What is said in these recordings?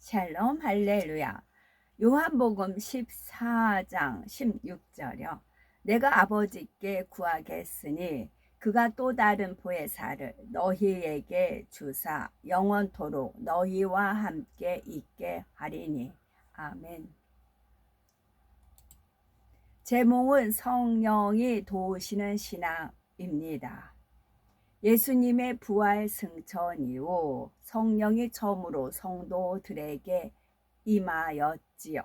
샬롬 할렐루야. 요한복음 14장 16절이요. 내가 아버지께 구하겠으니 그가 또 다른 보혜사를 너희에게 주사 영원토록 너희와 함께 있게 하리니. 아멘. 제목은 성령이 도우시는 신앙입니다. 예수님의 부활 승천 이후 성령이 처음으로 성도들에게 임하였지요.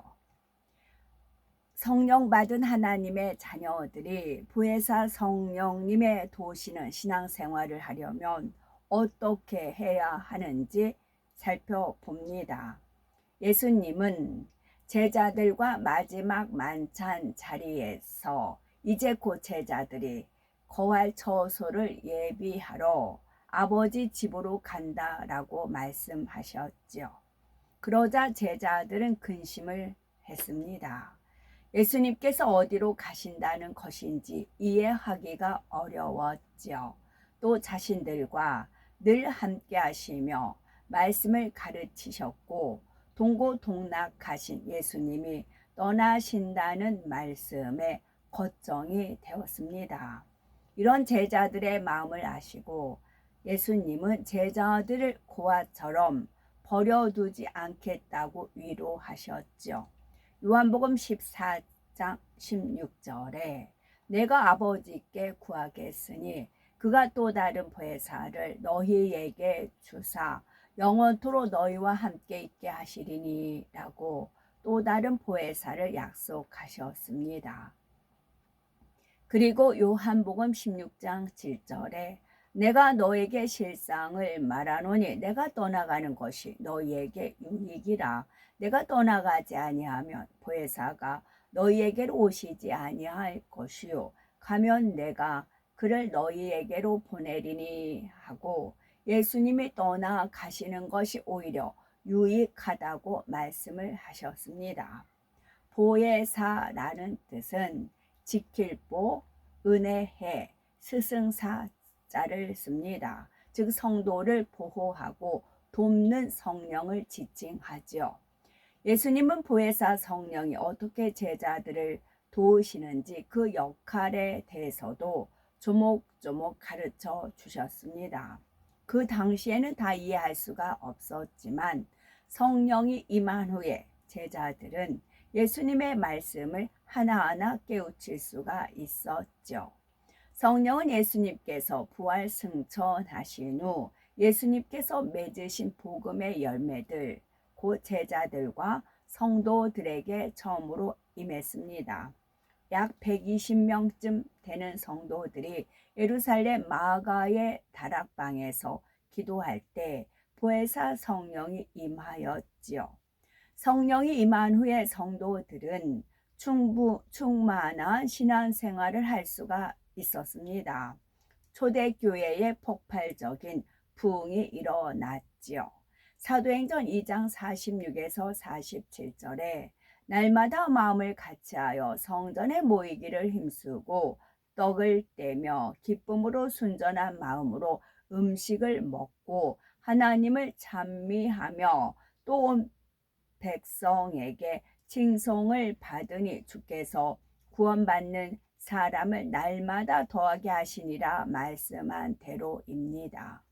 성령 받은 하나님의 자녀들이 보혜사 성령님의 도우시는 신앙생활을 하려면 어떻게 해야 하는지 살펴봅니다. 예수님은 제자들과 마지막 만찬 자리에서 이제 곧 제자들이 거할 처소를 예비하러 아버지 집으로 간다라고 말씀하셨죠. 그러자 제자들은 근심을 했습니다. 예수님께서 어디로 가신다는 것인지 이해하기가 어려웠죠. 또 자신들과 늘 함께 하시며 말씀을 가르치셨고 동고동락하신 예수님이 떠나신다는 말씀에 걱정이 되었습니다. 이런 제자들의 마음을 아시고 예수님은 제자들을 고아처럼 버려두지 않겠다고 위로하셨죠. 요한복음 14장 16절에 내가 아버지께 구하겠으니 그가 또 다른 보혜사를 너희에게 주사 영원토록 너희와 함께 있게 하시리니 라고 또 다른 보혜사를 약속하셨습니다. 그리고 요한복음 16장 7절에 내가 너에게 실상을 말하노니 내가 떠나가는 것이 너희에게 유익이라. 내가 떠나가지 아니하면 보혜사가 너희에게로 오시지 아니할 것이요 가면 내가 그를 너희에게로 보내리니 하고 예수님이 떠나가시는 것이 오히려 유익하다고 말씀을 하셨습니다. 보혜사라는 뜻은 지킬 보, 은혜해, 스승사자를 씁니다. 즉 성도를 보호하고 돕는 성령을 지칭하죠. 예수님은 보혜사 성령이 어떻게 제자들을 도우시는지 그 역할에 대해서도 조목조목 가르쳐 주셨습니다. 그 당시에는 다 이해할 수가 없었지만 성령이 임한 후에 제자들은 예수님의 말씀을 하나하나 깨우칠 수가 있었죠. 성령은 예수님께서 부활 승천하신 후 예수님께서 맺으신 복음의 열매들, 곧 제자들과 성도들에게 처음으로 임했습니다. 약 120명쯤 되는 성도들이 예루살렘 마가의 다락방에서 기도할 때 보혜사 성령이 임하였지요. 성령이 임한 후에 성도들은 충만한 신앙생활을 할 수가 있었습니다. 초대교회의 폭발적인 부흥이 일어났지요. 사도행전 2장 46에서 47절에 날마다 마음을 같이하여 성전에 모이기를 힘쓰고 떡을 떼며 기쁨으로 순전한 마음으로 음식을 먹고 하나님을 찬미하며 또 온 백성에게 칭송을 받으니 주께서 구원받는 사람을 날마다 더하게 하시니라 말씀한 대로입니다.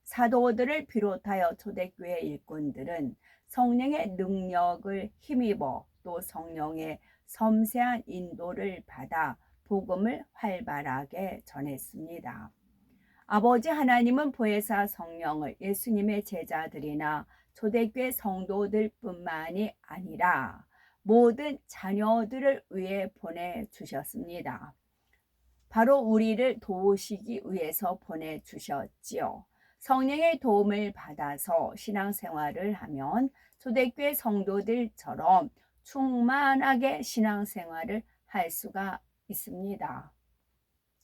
사도들을 비롯하여 초대교회 일꾼들은 성령의 능력을 힘입어 또 성령의 섬세한 인도를 받아 복음을 활발하게 전했습니다. 아버지 하나님은 보혜사 성령을 예수님의 제자들이나 초대교회 성도들뿐만이 아니라 모든 자녀들을 위해 보내주셨습니다. 바로 우리를 도우시기 위해서 보내주셨지요. 성령의 도움을 받아서 신앙생활을 하면 초대교회 성도들처럼 충만하게 신앙생활을 할 수가 있습니다.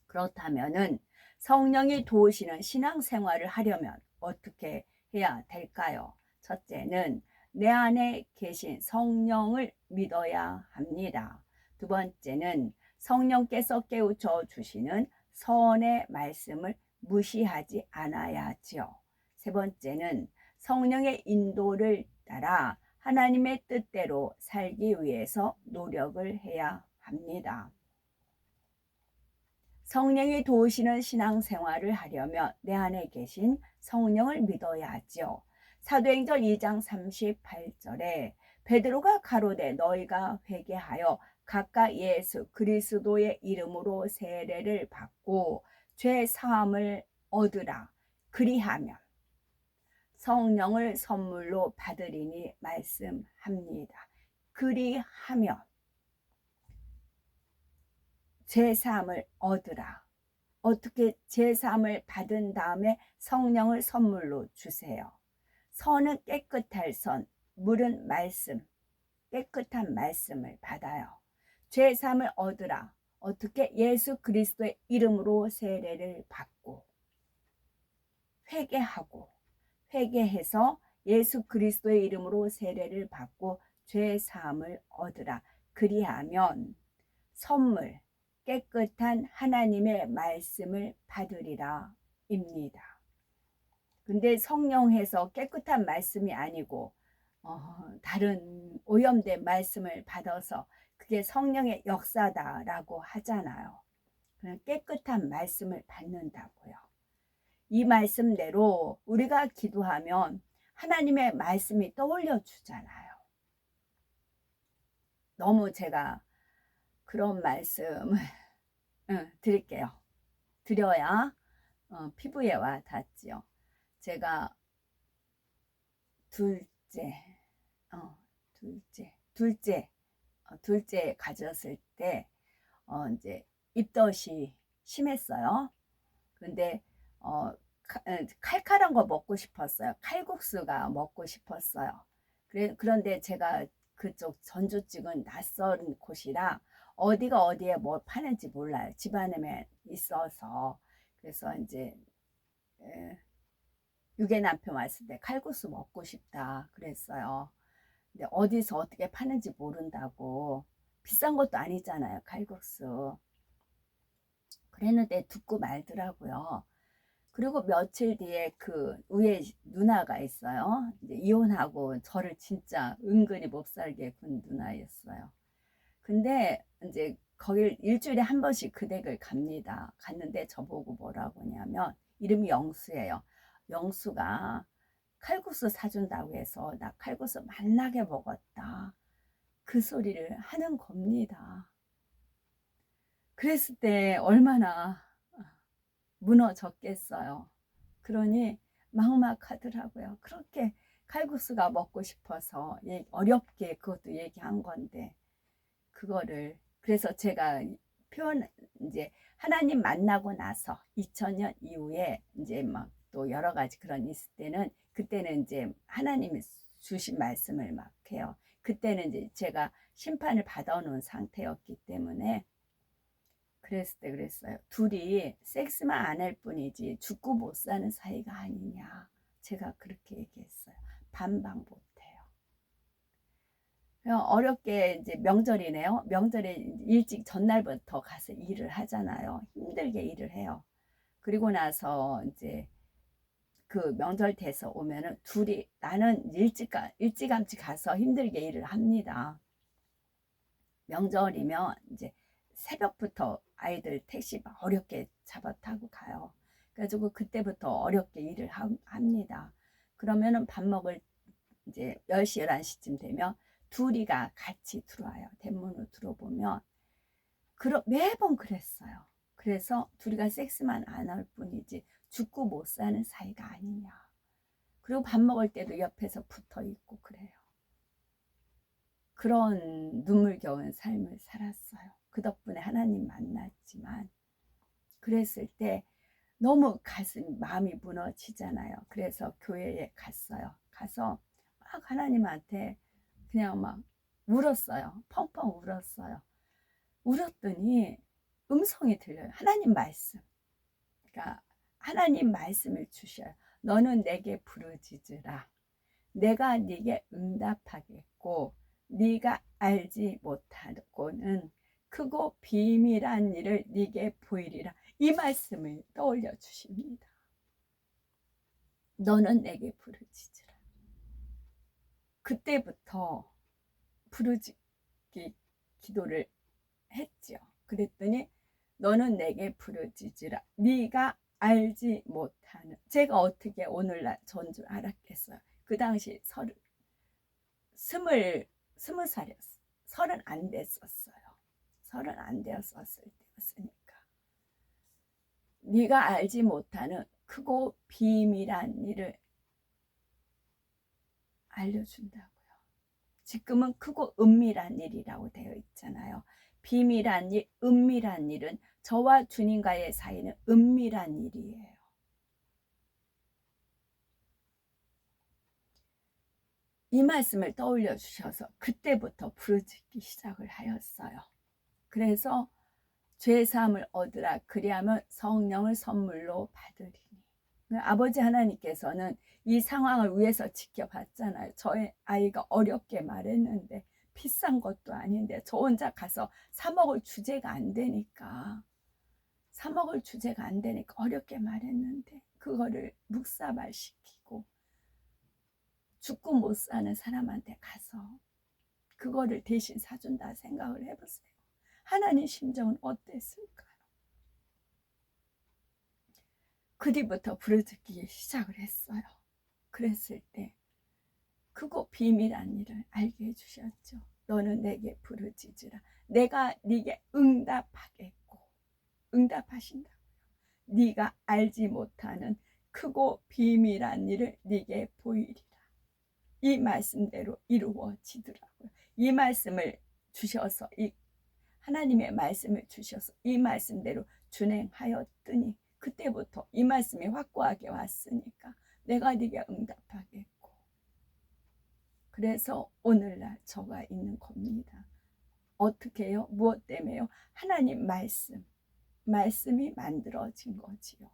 그렇다면 성령이 도우시는 신앙생활을 하려면 어떻게 해야 될까요? 첫째는 내 안에 계신 성령을 믿어야 합니다. 두 번째는 성령께서 깨우쳐 주시는 선의 말씀을 무시하지 않아야지요. 세 번째는 성령의 인도를 따라 하나님의 뜻대로 살기 위해서 노력을 해야 합니다. 성령이 도우시는 신앙생활을 하려면 내 안에 계신 성령을 믿어야 하지요. 사도행전 2장 38절에 베드로가 가로되 너희가 회개하여 각각 예수 그리스도의 이름으로 세례를 받고 죄 사함을 얻으라. 그리하면 성령을 선물로 받으리니 말씀합니다. 그리하면 죄사함을 얻으라. 어떻게 죄사함을 받은 다음에 성령을 선물로 주세요. 선은 깨끗할 선, 물은 말씀, 깨끗한 말씀을 받아요. 죄사함을 얻으라. 어떻게? 예수 그리스도의 이름으로 세례를 받고 회개해서 예수 그리스도의 이름으로 세례를 받고 죄사함을 얻으라. 그리하면 선물, 깨끗한 하나님의 말씀을 받으리라 입니다. 근데 성령해서 깨끗한 말씀이 아니고 다른 오염된 말씀을 받아서 그게 성령의 역사다라고 하잖아요. 그냥 깨끗한 말씀을 받는다고요. 이 말씀대로 우리가 기도하면 하나님의 말씀이 떠올려 주잖아요. 너무 제가 그런 말씀을 드릴게요. 드려야 피부에 와 닿지요. 제가 둘째 가졌을 때 이제 입덧이 심했어요. 근데 칼칼한 거 먹고 싶었어요. 칼국수가 먹고 싶었어요. 그런데 제가 그쪽 전주 찍은 낯선 곳이라 어디가 어디에 뭘 파는지 몰라요. 집안에 있어서. 그래서 이제 유괴 남편 왔을 때 칼국수 먹고 싶다 그랬어요. 근데 어디서 어떻게 파는지 모른다고. 비싼 것도 아니잖아요, 칼국수. 그랬는데 듣고 말더라고요. 그리고 며칠 뒤에 그 위에 누나가 있어요. 이제 이혼하고 저를 진짜 은근히 못 살게 군 누나였어요. 근데 이제 거길 일주일에 한 번씩 그 댁을 갑니다. 갔는데 저보고 뭐라고 하냐면 이름이 영수예요. 영수가 칼국수 사준다고 해서 나 칼국수 맛나게 먹었다. 그 소리를 하는 겁니다. 그랬을 때 얼마나 무너졌겠어요. 그러니 막막하더라고요. 그렇게 칼국수가 먹고 싶어서 어렵게 그것도 얘기한 건데 그거를 그래서 제가 표현 이제 하나님 만나고 나서 2000년 이후에 이제 막 또 여러 가지 그런 있을 때는 그때는 이제 하나님이 주신 말씀을 막 해요. 그때는 이제 제가 심판을 받아놓은 상태였기 때문에 그랬을 때 그랬어요. 둘이 섹스만 안 할 뿐이지 죽고 못 사는 사이가 아니냐. 제가 그렇게 얘기했어요. 반박 못해요. 어렵게 이제 명절이네요. 명절에 일찍 전날부터 가서 일을 하잖아요. 힘들게 일을 해요. 그리고 나서 이제 그 명절 돼서 오면은 둘이 나는 일찌감치 가서 힘들게 일을 합니다. 명절이면 이제 새벽부터 아이들 택시 막 어렵게 잡아 타고 가요. 그래가지고 그때부터 어렵게 일을 합니다. 그러면은 밥 먹을 이제 10시, 11시쯤 되면 둘이가 같이 들어와요. 대문으로 들어보면. 매번 그랬어요. 그래서 둘이가 섹스만 안 할 뿐이지 죽고 못 사는 사이가 아니냐. 그리고 밥 먹을 때도 옆에서 붙어 있고 그래요. 그런 눈물겨운 삶을 살았어요. 그 덕분에 하나님 만났지만 그랬을 때 너무 마음이 무너지잖아요. 그래서 교회에 갔어요. 가서 막 하나님한테 그냥 막 울었어요. 펑펑 울었어요. 울었더니 음성이 들려요. 하나님 말씀. 그러니까 하나님 말씀을 주셔요. 너는 내게 부르짖으라. 내가 네게 응답하겠고 네가 알지 못하고는 크고 비밀한 일을 네게 보이리라. 이 말씀을 떠올려 주십니다. 너는 내게 부르짖으라. 그때부터 부르짖기 기도를 했지요. 그랬더니 너는 내게 부르짖으라. 네가 알지 못하는. 제가 어떻게 오늘날 전 줄 알았겠어요. 그 당시 스무 살이었어요. 30 안 됐었어요. 30 안 되었었을 때였으니까. 네가 알지 못하는 크고 비밀한 일을 알려준다고요. 지금은 크고 은밀한 일이라고 되어 있잖아요. 비밀한 일, 은밀한 일은 저와 주님과의 사이는 은밀한 일이에요. 이 말씀을 떠올려 주셔서 그때부터 부르짖기 시작을 하였어요. 그래서 죄사함을 얻으라. 그리하면 성령을 선물로 받으리니. 아버지 하나님께서는 이 상황을 위해서 지켜봤잖아요. 저의 아이가 어렵게 말했는데 비싼 것도 아닌데 저 혼자 가서 사 먹을 주제가 안 되니까 어렵게 말했는데 그거를 묵사발시키고 죽고 못 사는 사람한테 가서 그거를 대신 사준다 생각을 해보세요. 하나님 심정은 어땠을까요? 그 뒤부터 부르짖기 시작을 했어요. 그랬을 때 크고 비밀한 일을 알게 해주셨죠. 너는 내게 부르짖으라. 내가 네게 응답하겠고. 응답하신다고요. 네가 알지 못하는 크고 비밀한 일을 네게 보이리라. 이 말씀대로 이루어지더라고요. 이 말씀을 주셔서 하나님의 말씀을 주셔서 이 말씀대로 준행하였더니 그때부터 이 말씀이 확고하게 왔으니까 내가 네게 응답하겠고. 그래서 오늘날 저가 있는 겁니다. 어떻게 해요? 무엇 때문에요? 하나님 말씀이 만들어진 거지요.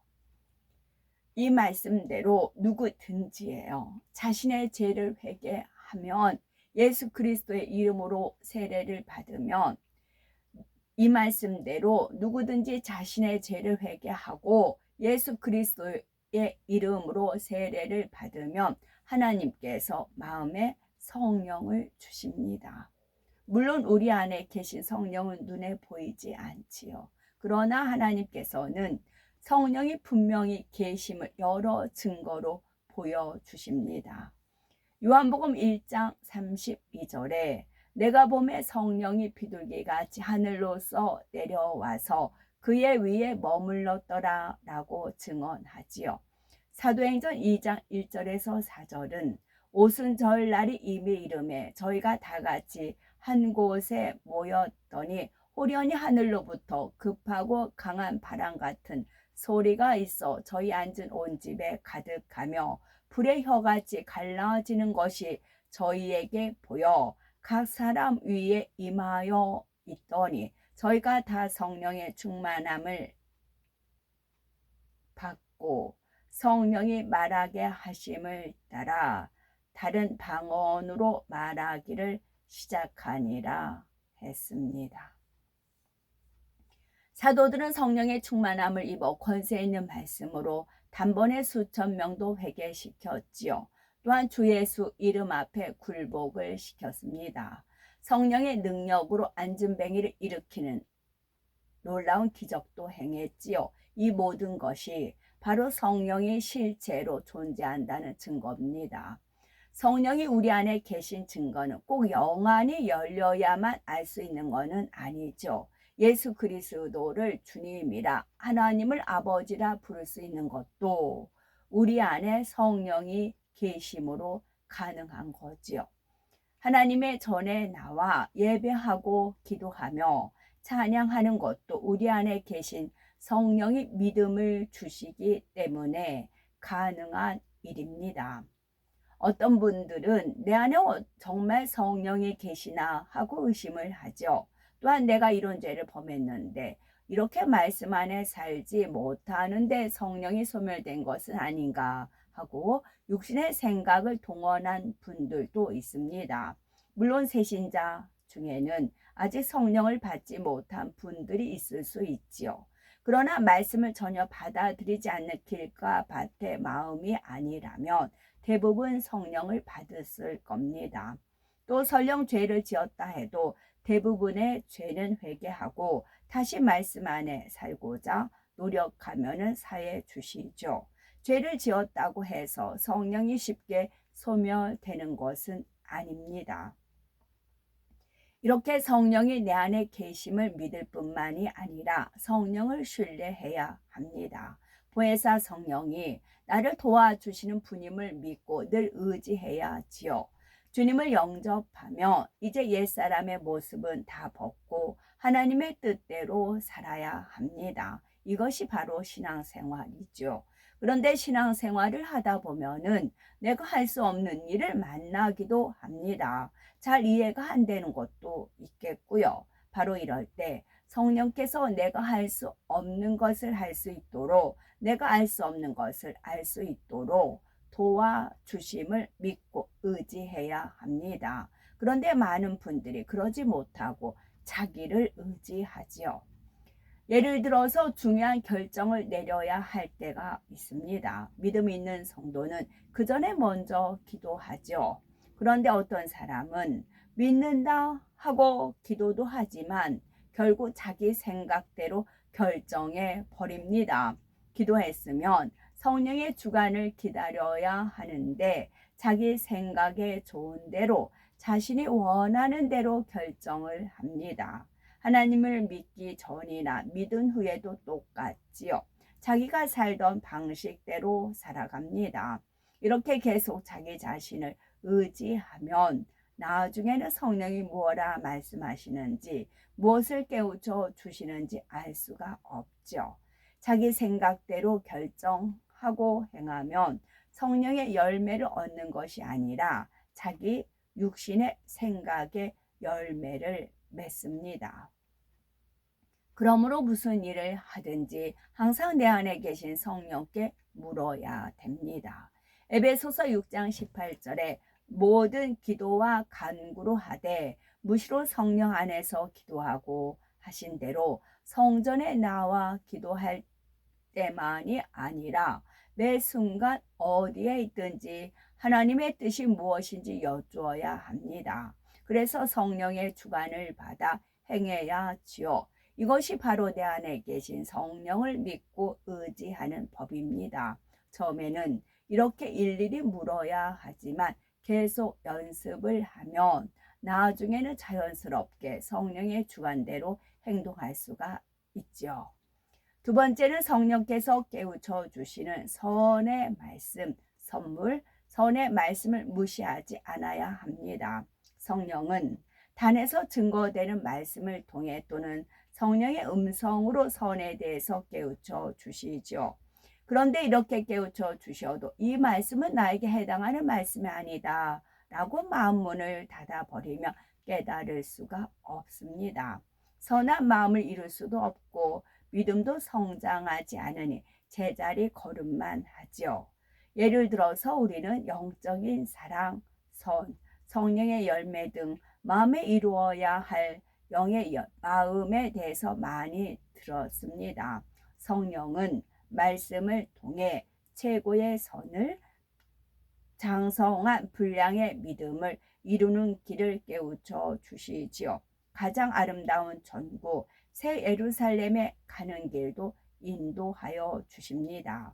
이 말씀대로 누구든지예요. 자신의 죄를 회개하면 예수 그리스도의 이름으로 세례를 받으면 이 말씀대로 누구든지 자신의 죄를 회개하고 예수 그리스도의 이름으로 세례를 받으면 하나님께서 마음에 성령을 주십니다. 물론 우리 안에 계신 성령은 눈에 보이지 않지요. 그러나 하나님께서는 성령이 분명히 계심을 여러 증거로 보여주십니다. 요한복음 1장 32절에 내가 보매 성령이 비둘기같이 하늘로서 내려와서 그의 위에 머물렀더라 라고 증언하지요. 사도행전 2장 1절에서 4절은 오순절날이 이미 이름에 저희가 다 같이 한 곳에 모였더니 호련히 하늘로부터 급하고 강한 바람 같은 소리가 있어 저희 앉은 온 집에 가득하며 불의 혀같이 갈라지는 것이 저희에게 보여 각 사람 위에 임하여 있더니 저희가 다 성령의 충만함을 받고 성령이 말하게 하심을 따라 다른 방언으로 말하기를 시작하니라 했습니다. 사도들은 성령의 충만함을 입어 권세 있는 말씀으로 단번에 수천 명도 회개시켰지요. 또한 주 예수 이름 앞에 굴복을 시켰습니다. 성령의 능력으로 안진뱅이를 일으키는 놀라운 기적도 행했지요. 이 모든 것이 바로 성령이 실제로 존재한다는 증거입니다. 성령이 우리 안에 계신 증거는 꼭 영안이 열려야만 알 수 있는 것은 아니죠. 예수 그리스도를 주님이라 하나님을 아버지라 부를 수 있는 것도 우리 안에 성령이 계심으로 가능한 거지요. 하나님의 전에 나와 예배하고 기도하며 찬양하는 것도 우리 안에 계신 성령이 믿음을 주시기 때문에 가능한 일입니다. 어떤 분들은 내 안에 정말 성령이 계시나 하고 의심을 하죠. 또한 내가 이런 죄를 범했는데 이렇게 말씀 안에 살지 못하는데 성령이 소멸된 것은 아닌가 하고 육신의 생각을 동원한 분들도 있습니다. 물론 새신자 중에는 아직 성령을 받지 못한 분들이 있을 수 있지요. 그러나 말씀을 전혀 받아들이지 않는 길과 밭의 마음이 아니라면 대부분 성령을 받았을 겁니다. 또 설령 죄를 지었다 해도 대부분의 죄는 회개하고 다시 말씀 안에 살고자 노력하면 사해 주시죠. 죄를 지었다고 해서 성령이 쉽게 소멸되는 것은 아닙니다. 이렇게 성령이 내 안에 계심을 믿을 뿐만이 아니라 성령을 신뢰해야 합니다. 보혜사 성령이 나를 도와주시는 분임을 믿고 늘 의지해야지요. 주님을 영접하며 이제 옛사람의 모습은 다 벗고 하나님의 뜻대로 살아야 합니다. 이것이 바로 신앙생활이죠. 그런데 신앙생활을 하다 보면은 내가 할 수 없는 일을 만나기도 합니다. 잘 이해가 안 되는 것도 있겠고요. 바로 이럴 때 성령께서 내가 할 수 없는 것을 할 수 있도록, 내가 알 수 없는 것을 알 수 있도록 도와주심을 믿고 의지해야 합니다. 그런데 많은 분들이 그러지 못하고 자기를 의지하지요. 예를 들어서 중요한 결정을 내려야 할 때가 있습니다. 믿음 있는 성도는 그 전에 먼저 기도하죠. 그런데 어떤 사람은 믿는다 하고 기도도 하지만 결국 자기 생각대로 결정해 버립니다. 기도했으면 성령의 주관을 기다려야 하는데 자기 생각에 좋은 대로 자신이 원하는 대로 결정을 합니다. 하나님을 믿기 전이나 믿은 후에도 똑같지요. 자기가 살던 방식대로 살아갑니다. 이렇게 계속 자기 자신을 의지하면 나중에는 성령이 무엇라 말씀하시는지, 무엇을 깨우쳐 주시는지 알 수가 없죠. 자기 생각대로 결정하고 행하면 성령의 열매를 얻는 것이 아니라 자기 육신의 생각의 열매를 맺습니다. 그러므로 무슨 일을 하든지 항상 내 안에 계신 성령께 물어야 됩니다. 에베소서 6장 18절에 모든 기도와 간구로 하되 무시로 성령 안에서 기도하고 하신 대로 성전에 나와 기도할 때만이 아니라 매 순간 어디에 있든지 하나님의 뜻이 무엇인지 여쭈어야 합니다. 그래서 성령의 주관을 받아 행해야지요. 이것이 바로 내 안에 계신 성령을 믿고 의지하는 법입니다. 처음에는 이렇게 일일이 물어야 하지만 계속 연습을 하면 나중에는 자연스럽게 성령의 주관대로 행동할 수가 있죠. 두 번째는 성령께서 깨우쳐 주시는 선의 말씀, 선물, 선의 말씀을 무시하지 않아야 합니다. 성령은 단에서 증거되는 말씀을 통해 또는 성령의 음성으로 선에 대해서 깨우쳐 주시죠. 그런데 이렇게 깨우쳐 주셔도 이 말씀은 나에게 해당하는 말씀이 아니다 라고 마음문을 닫아버리며 깨달을 수가 없습니다. 선한 마음을 이룰 수도 없고 믿음도 성장하지 않으니 제자리 걸음만 하죠. 예를 들어서 우리는 영적인 사랑, 선, 성령의 열매 등 마음에 이루어야 할 영의 마음에 대해서 많이 들었습니다. 성령은 말씀을 통해 최고의 선을, 장성한 분량의 믿음을 이루는 길을 깨우쳐 주시지요. 가장 아름다운 천국, 새 예루살렘에 가는 길도 인도하여 주십니다.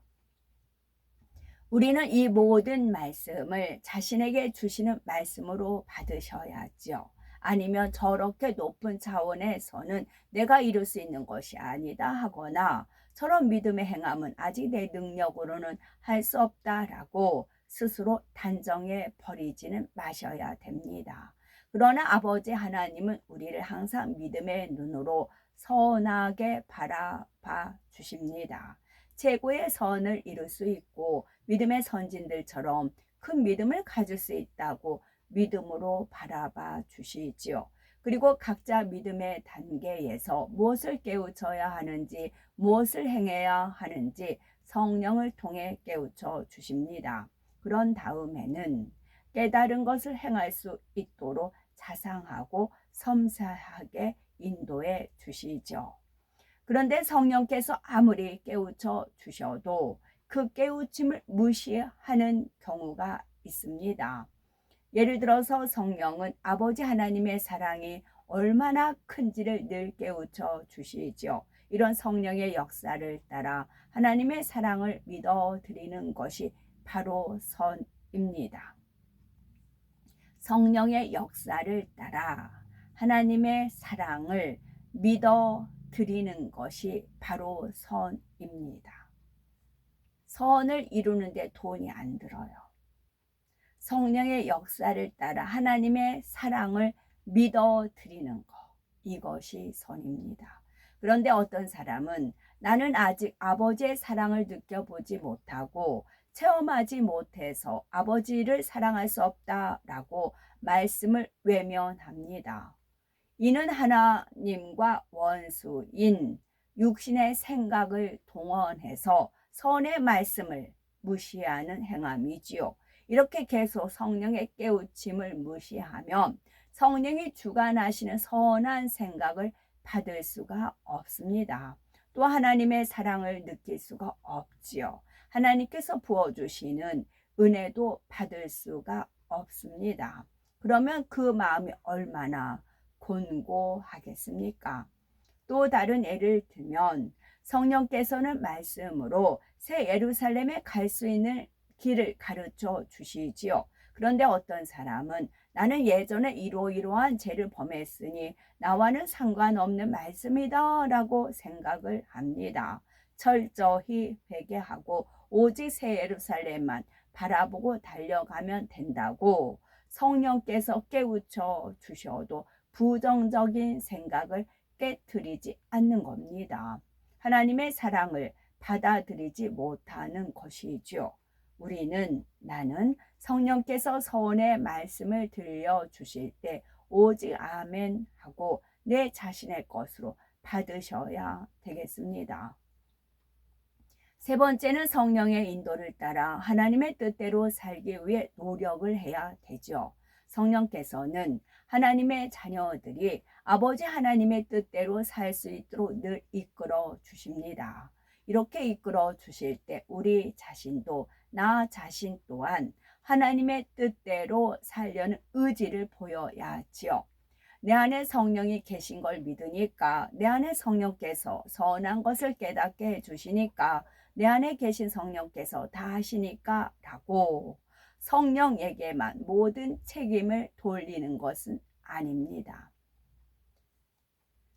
우리는 이 모든 말씀을 자신에게 주시는 말씀으로 받으셔야죠. 아니면 저렇게 높은 차원에서는 내가 이룰 수 있는 것이 아니다 하거나 저런 믿음의 행함은 아직 내 능력으로는 할 수 없다라고 스스로 단정해 버리지는 마셔야 됩니다. 그러나 아버지 하나님은 우리를 항상 믿음의 눈으로 선하게 바라봐 주십니다. 최고의 선을 이룰 수 있고 믿음의 선진들처럼 큰 믿음을 가질 수 있다고 믿음으로 바라봐 주시지요. 그리고 각자 믿음의 단계에서 무엇을 깨우쳐야 하는지, 무엇을 행해야 하는지 성령을 통해 깨우쳐 주십니다. 그런 다음에는 깨달은 것을 행할 수 있도록 자상하고 섬세하게 인도해 주시죠. 그런데 성령께서 아무리 깨우쳐 주셔도 그 깨우침을 무시하는 경우가 있습니다. 예를 들어서 성령은 아버지 하나님의 사랑이 얼마나 큰지를 늘 깨우쳐 주시지요. 이런 성령의 역사를 따라 하나님의 사랑을 믿어 드리는 것이 바로 선입니다. 성령의 역사를 따라 하나님의 사랑을 믿어 드리는 것이 바로 선입니다. 선을 이루는데 돈이 안 들어요. 성령의 역사를 따라 하나님의 사랑을 믿어 드리는 것, 이것이 선입니다. 그런데 어떤 사람은 나는 아직 아버지의 사랑을 느껴보지 못하고 체험하지 못해서 아버지를 사랑할 수 없다라고 말씀을 외면합니다. 이는 하나님과 원수인 육신의 생각을 동원해서 선의 말씀을 무시하는 행함이지요. 이렇게 계속 성령의 깨우침을 무시하면 성령이 주관하시는 선한 생각을 받을 수가 없습니다. 또 하나님의 사랑을 느낄 수가 없지요. 하나님께서 부어주시는 은혜도 받을 수가 없습니다. 그러면 그 마음이 얼마나 곤고하겠습니까? 또 다른 예를 들면 성령께서는 말씀으로 새 예루살렘에 갈 수 있는 길을 가르쳐 주시지요. 그런데 어떤 사람은 나는 예전에 이러이러한 죄를 범했으니 나와는 상관없는 말씀이다 라고 생각을 합니다. 철저히 회개하고 오직 새 예루살렘만 바라보고 달려가면 된다고 성령께서 깨우쳐 주셔도 부정적인 생각을 깨트리지 않는 겁니다. 하나님의 사랑을 받아들이지 못하는 것이죠. 나는 성령께서 선의 말씀을 들려주실 때 오직 아멘 하고 내 자신의 것으로 받으셔야 되겠습니다. 세 번째는 성령의 인도를 따라 하나님의 뜻대로 살기 위해 노력을 해야 되죠. 성령께서는 하나님의 자녀들이 아버지 하나님의 뜻대로 살 수 있도록 늘 이끌어 주십니다. 이렇게 이끌어 주실 때 우리 자신도 나 자신 또한 하나님의 뜻대로 살려는 의지를 보여야지요. 내 안에 성령이 계신 걸 믿으니까 내 안에 성령께서 선한 것을 깨닫게 해주시니까 내 안에 계신 성령께서 다 하시니까 라고 성령에게만 모든 책임을 돌리는 것은 아닙니다.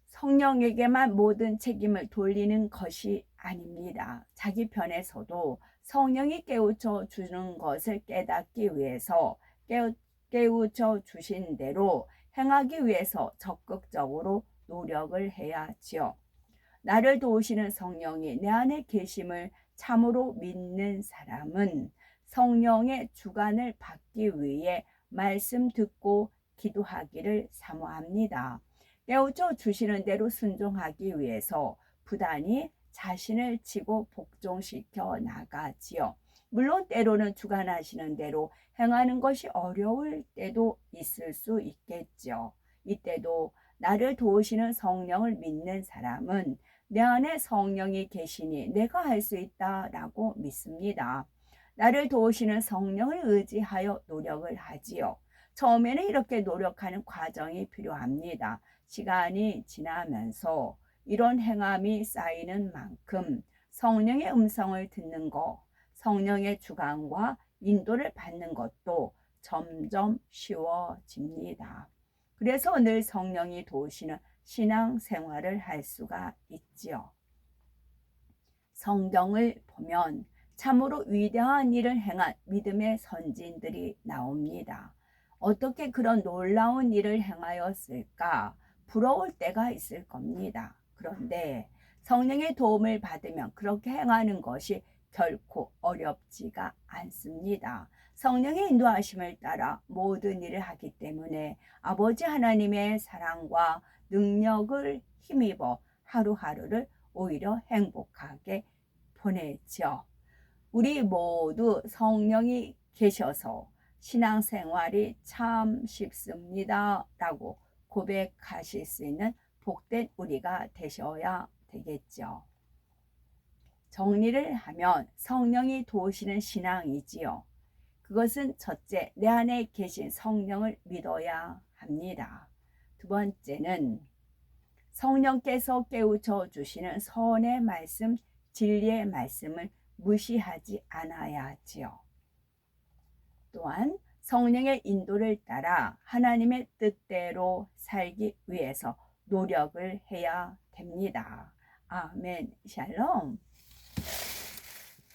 성령에게만 모든 책임을 돌리는 것이 아닙니다. 자기 편에서도 성령이 깨우쳐 주는 것을 깨닫기 위해서 깨우쳐 주신 대로 행하기 위해서 적극적으로 노력을 해야지요. 나를 도우시는 성령이 내 안에 계심을 참으로 믿는 사람은 성령의 주관을 받기 위해 말씀 듣고 기도하기를 사모합니다. 깨우쳐 주시는 대로 순종하기 위해서 부단히 자신을 치고 복종시켜 나가지요. 물론 때로는 주관하시는 대로 행하는 것이 어려울 때도 있을 수 있겠죠. 이때도 나를 도우시는 성령을 믿는 사람은 내 안에 성령이 계시니 내가 할 수 있다라고 믿습니다. 나를 도우시는 성령을 의지하여 노력을 하지요. 처음에는 이렇게 노력하는 과정이 필요합니다. 시간이 지나면서 이런 행함이 쌓이는 만큼 성령의 음성을 듣는 것, 성령의 주관과 인도를 받는 것도 점점 쉬워집니다. 그래서 늘 성령이 도우시는 신앙생활을 할 수가 있지요. 성경을 보면 참으로 위대한 일을 행한 믿음의 선진들이 나옵니다. 어떻게 그런 놀라운 일을 행하였을까? 부러울 때가 있을 겁니다. 그런데 성령의 도움을 받으면 그렇게 행하는 것이 결코 어렵지가 않습니다. 성령의 인도하심을 따라 모든 일을 하기 때문에 아버지 하나님의 사랑과 능력을 힘입어 하루하루를 오히려 행복하게 보내죠. 우리 모두 성령이 계셔서 신앙생활이 참 쉽습니다 라고 고백하실 수 있는 복된 우리가 되셔야 되겠죠. 정리를 하면 성령이 도우시는 신앙이지요. 그것은 첫째, 내 안에 계신 성령을 믿어야 합니다. 두 번째는 성령께서 깨우쳐 주시는 선의 말씀, 진리의 말씀을 무시하지 않아야 하지요. 또한 성령의 인도를 따라 하나님의 뜻대로 살기 위해서 노력을 해야 됩니다. 아멘. 샬롬.